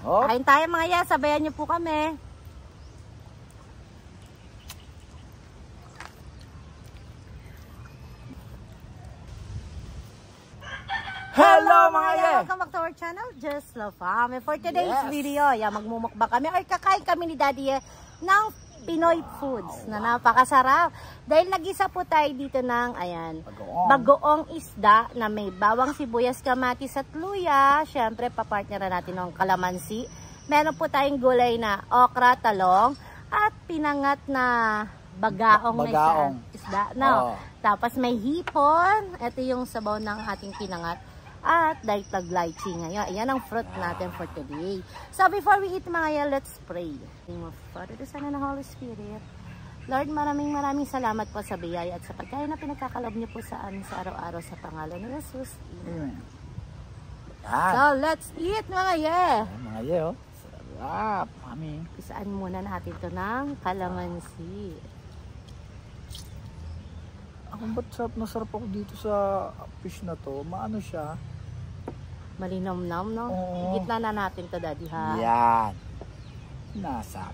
Oh. Kain tayo mga yan, sabayan niyo po kami. Hello mga ye! Welcome back to our channel, Just Love Family. For today's video, magmumukbang kami or kakain kami ni Daddy ng Pinoy foods na napakasarap. Dahil nag-isa po tayo dito ng bagoong isda na may bawang sibuyas, kamatis at luya. Siyempre, papartneran natin ng kalamansi. Meron po tayong gulay na okra, talong at pinangat na bagaong na isda. No? Tapos may hipon. Ito yung sabaw ng ating pinangat. At daitag lychee ngayon. Ayan ang fruit natin for today. So before we eat mga yan, let's pray. In the name of Father, the Son, and the Holy Spirit. Lord, maraming salamat po sa biyaya at sa pagkain na pinagkakalob niyo po sa amin sa araw-araw sa pangalan ni Jesus. Amen. So let's eat mga ye. Mga ye, oh. Sarap, mami. Isaan muna natin ito ng kalamansi. Ang ba't sarap ako dito sa fish na to? Maano siya? Malinamnam, no? Gitna na natin to, Daddy, ha? Yan. Nasa.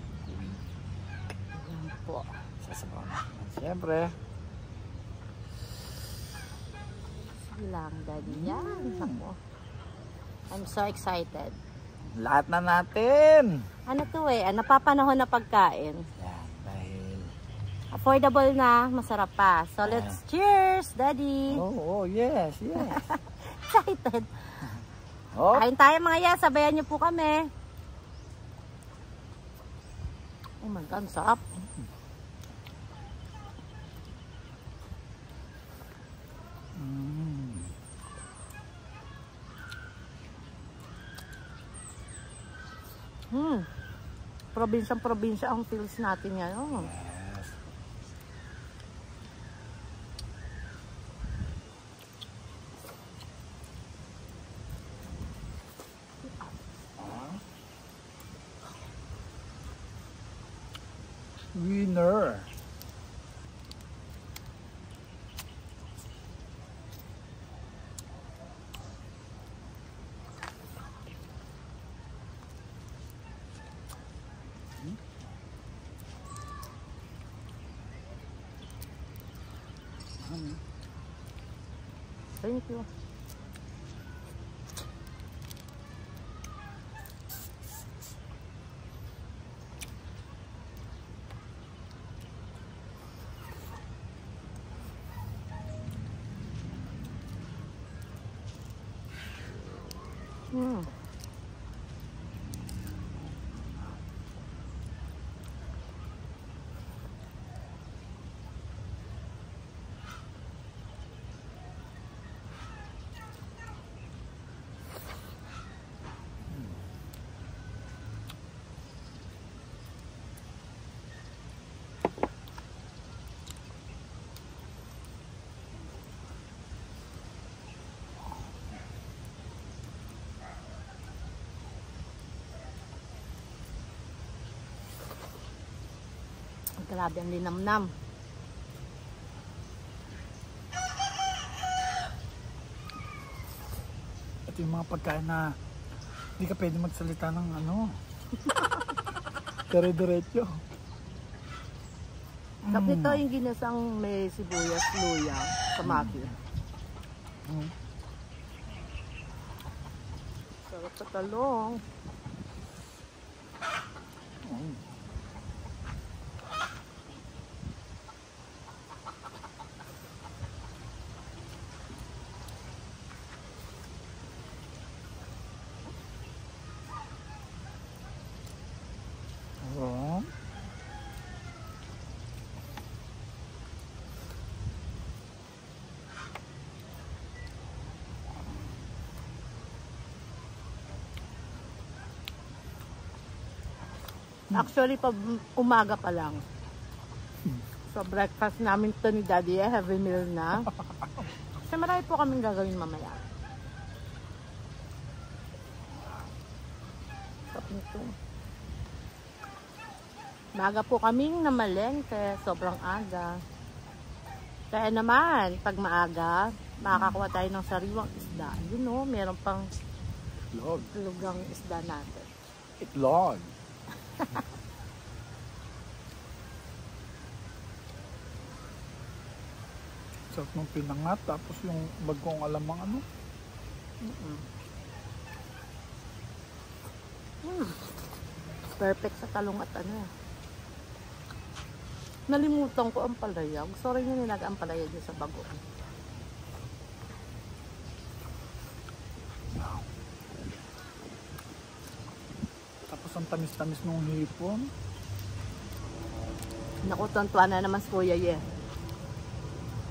Yan po. Sasabaw na. Siyempre. Sige lang, Daddy. Yan. I'm so excited. Lahat na natin. Ano to napapanahon na pagkain. Yan. Dahil affordable na, masarap pa. So let's cheers, Daddy. Oh, yes. Excited. Oh. Kain tayo mga yan, sabayan niyo po kami. Oh my God, sarap. Probinsya ang feels natin yan. Oh. Winner. Thank you. Grabe ang linamnam. Ito yung mga pagkain na hindi ka pwede magsalita ng dire-diretso. Tapos ito yung ginasang may sibuyas, luya, kamatis. Sarap sa talong. Actually, pag umaga pa lang. So, breakfast namin ito ni Daddy, heavy meal na. Kasi marami po kaming gagawin mamaya. Stop nito. Maaga po kaming namalengke, sobrang aga. Kaya naman, pag maaga, makakakuha tayo ng sariwang isda. You know, meron pang lugang isda natin. itlog. Sarap ng pinangat, tapos yung bagong alamang ano. Perfect sa talong at ano. Nalimutan ko ang palaya. Gusto rin yung nilaga ang palaya dyan sa bago. Tapos ang tamis-tamis ng hipon. Naku, tuwan na naman si Kuya Ye.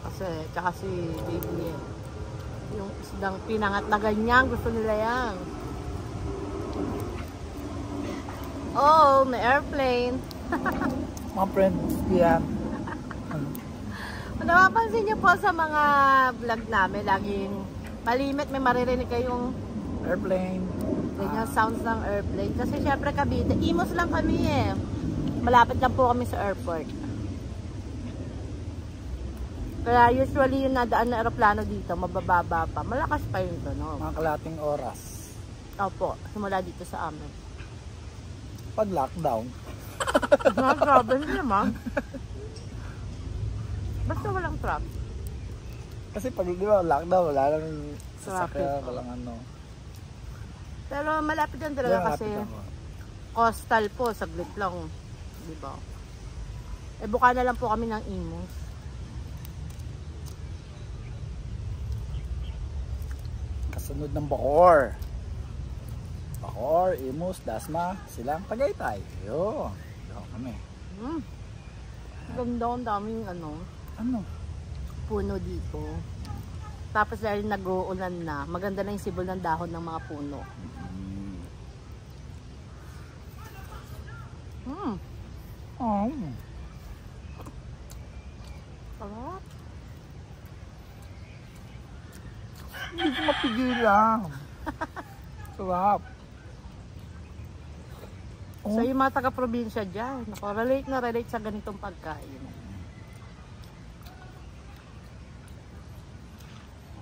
Kasi, tsaka si Baby Ye. Yung isdang pinangat na ganyan, gusto nila yan. Oh, may airplane. Mga friends, yan. Napapansin niyo po sa mga vlog namin, laging malimit, may maririnig kayong Airplane. ganyan sounds ng airplane. Kasi syempre Cavite, Imos lang kami eh. Malapit lang po kami sa airport. Kaya usually yung nadaan na aeroplano dito, mabababa pa. Malakas pa yung tunog. Mga kalating oras. Opo, simula dito sa amin. Pag lockdown. Mga grabe naman. Basta walang traffic. Kasi pag di ba lockdown, wala lang Traffic, sasakyan, oh. walang ano. Pero malapit lang talaga Kaya kasi lapit ako. coastal po, saglit lang. Diba? Eh buka na lang po kami ng Imos. Kasunod ng Bacoor. Bacoor, Imus, Dasma, silang Tagaytay. Yo, doon kami. Ganda, ang daming Ano? puno dito. Tapos dahil nag-uulan na, maganda na yung sibol ng dahon ng mga puno. Oh. Sarap. Hindi ko mapigilan. Sarap. So yung mga taga-probinsya dyan, relate na relate sa ganitong pagkain.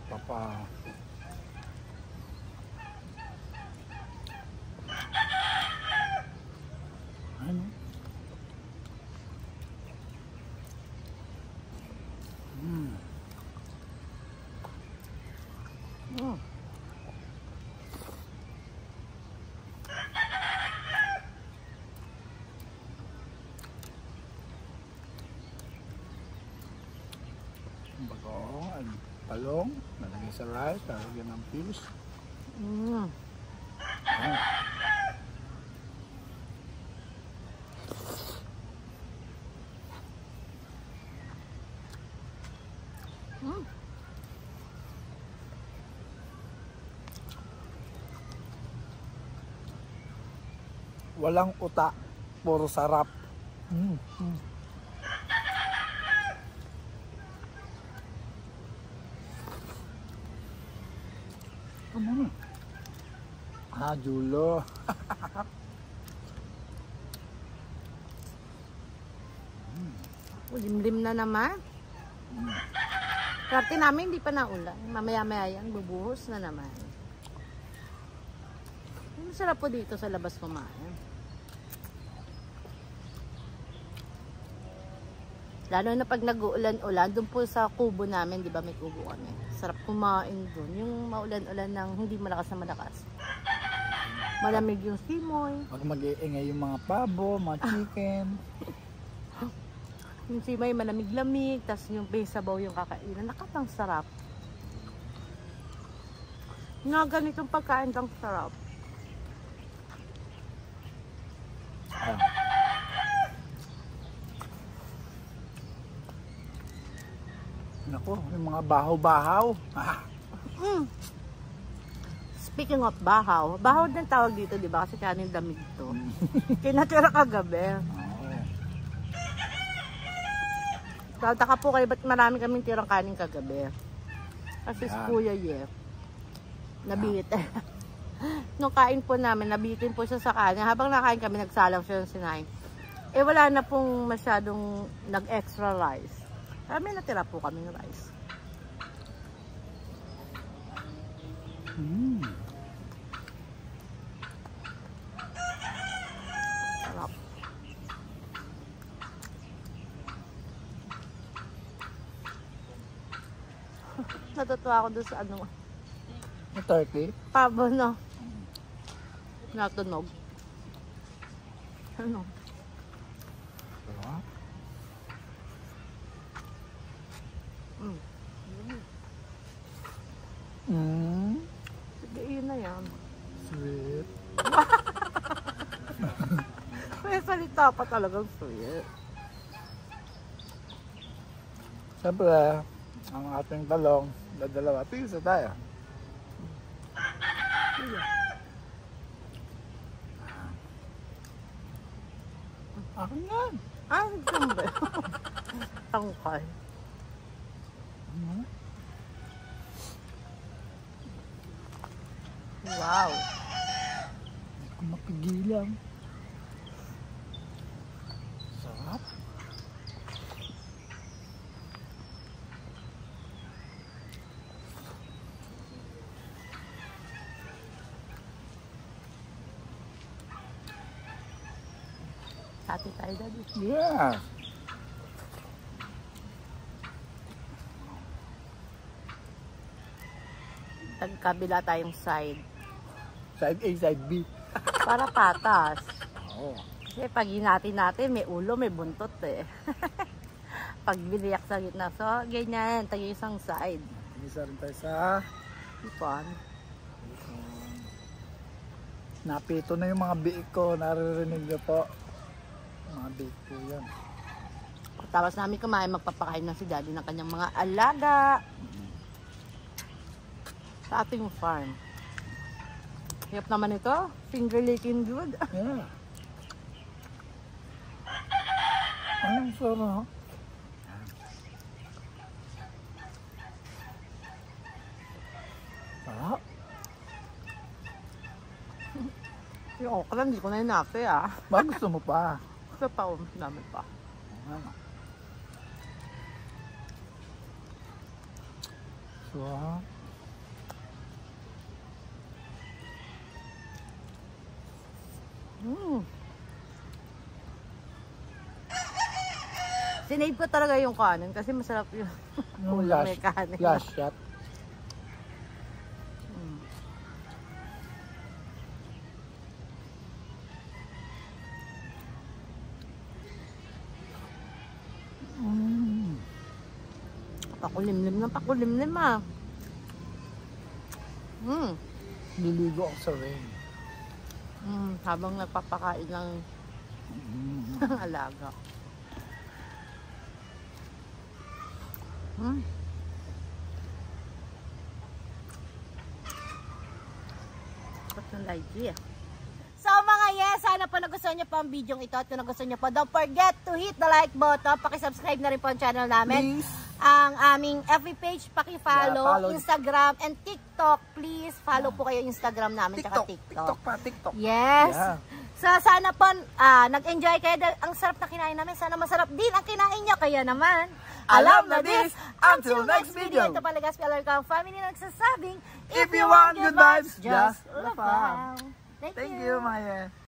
Papa. Ano? Bagoong, talong, nalagay sa rice, lalagyan ng fuse. Walang uta, puro sarap. Julo. Limlim na naman. Karte namin hindi pa naulan. Mamaya-maya yan, bubuhos na naman. Masarap po dito sa labas kumain. Lalo na pag nag-uulan-ulan, doon po sa kubo namin, di ba may kubo kami. Sarap kumain doon. Yung maulan-ulan ng hindi malakas na malakas. Malamig yung simoy. Pag mag-iingay yung mga pabo, mga chicken. Yung simoy malamig-lamig, tapos yung sabaw yung kakainan. Nakatang sarap. Nga ganitong pagkain tang sarap. Naku, yung mga bahaw-bahaw. Speaking of bahaw, bahaw din tawag dito, di ba? Kasi kanin damig to. Kinatira kagabi. Tataka po kayo, ba't marami kaming tirang kanin kagabi? Kasi si Kuya Ye, nabite. Nung kain po namin, nabitin po siya sa kanin. Habang nakain kami, nagsalang siya ng sinain. Eh wala na pong masyadong nag-extra rice. May natira po kami ng rice. natutuwa ako doon sa ano, Yung turkey. pabo no. Natunog. Ano? Diba? Sige, yun na yan. Sweet. May salita pa talagang sweet. Siyempre, ang ating talong, dadalawa. Tigisa tayo. Akin yan. Ah, siyempre. Tangkay. Wow. Hindi ko mapigilan. Sarap. Hati tayo, Daddy. Yeah. Tagkabila tayong side. Side A, side B. Para patas. Oo. Kasi pag hinati natin, may ulo, may buntot eh. Pag biniyak sa gitna. So, ganyan. Tayo isang side. Isa rin tayo sa Ipon. napito na yung mga biik ko. Naririnig niyo po. Mga biik ko yan. Tapos namin kumain, magpapakain na si Daddy ng kanyang mga alaga. Sa ating farm. Hirap naman ito. Finger licking good. Yeah. Anong sarap? Sarap. Yung okra, hindi ko na inafe ah. Ba gusto mo pa? Gusto pa, namin pa. Ano? Sarap. Sinave ko talaga yung kanin kasi masarap yung Yung ulam last, may kanin. last shot. Pakulimlim na pakulimlim ah. Liligo ako sa rain. Habang nagpapakain ng alaga. Patang lagi. So mga yes, sana po nagustuhan niyo po ang video ito at kung nagustuhan niyo po, don't forget to hit the like button. Paki-subscribe na rin po ang channel namin. Please. Ang aming FB page, paki-follow, Yeah, follow. Instagram, and TikTok. Please follow po kayo Instagram namin TikTok. tsaka TikTok. TikTok pa, TikTok. Yes. Yeah. So sana po nag-enjoy kayo. Ang sarap na kinain namin. Sana masarap din ang kinain nyo. Kaya naman, Alam na this. Until next video. Ito pala Gaspialar Kang Family nagsasabing, If you want good vibes, just love love. out. Thank you, Maya.